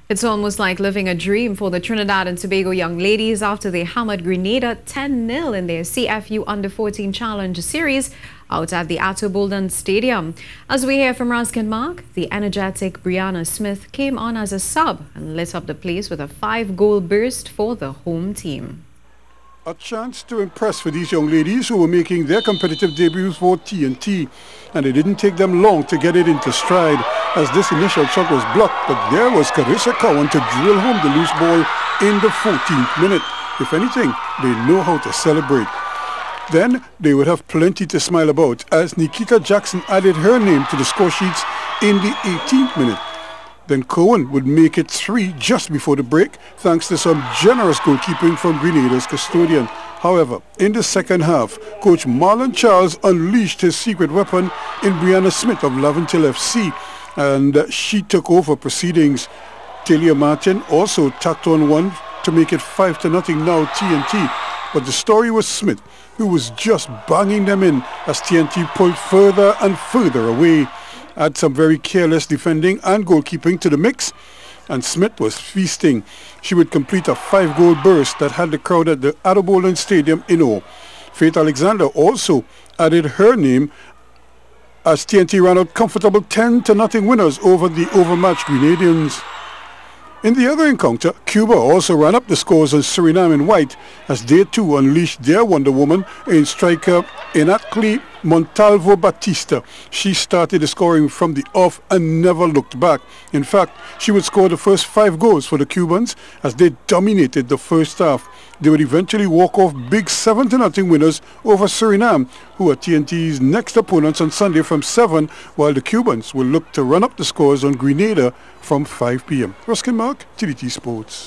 It's almost like living a dream for the Trinidad and Tobago young ladies after they hammered Grenada 10-0 in their CFU Under-14 Challenge Series out at the Atto Boldon Stadium. As we hear from Ruskin Mark, the energetic Brianna Smith came on as a sub and lit up the place with a 5-goal burst for the home team. A chance to impress for these young ladies who were making their competitive debuts for TNT, and it didn't take them long to get it into stride as this initial shot was blocked, but there was Carissa Cowan to drill home the loose ball in the 14th minute. If anything, they know how to celebrate. Then they would have plenty to smile about as Nikita Jackson added her name to the score sheets in the 18th minute. Then Cowan would make it 3 just before the break, thanks to some generous goalkeeping from Grenada's custodian. However, in the second half, coach Marlon Charles unleashed his secret weapon in Brianna Smith of Laventil FC, and she took over proceedings. Talia Martin also tacked on one to make it 5-0 now TNT. But the story was Smith, who was just banging them in as TNT pulled further and further away. Add some very careless defending and goalkeeping to the mix, and Smith was feasting. She would complete a 5-goal burst that had the crowd at the Atto Boldon Stadium in awe. Faith Alexander also added her name as TNT ran out comfortable 10-0 winners over the overmatched Grenadians. In the other encounter, Cuba also ran up the scores on Suriname in white as they too unleashed their Wonder Woman in striker Inatli Montalvo Batista. She started the scoring from the off and never looked back. In fact, she would score the first 5 goals for the Cubans as they dominated the first half. They would eventually walk off big 7-0 winners over Suriname, who are TNT's next opponents on Sunday from 7, while the Cubans will look to run up the scores on Grenada from 5 p.m. Ruskin Mark, TDT Sports.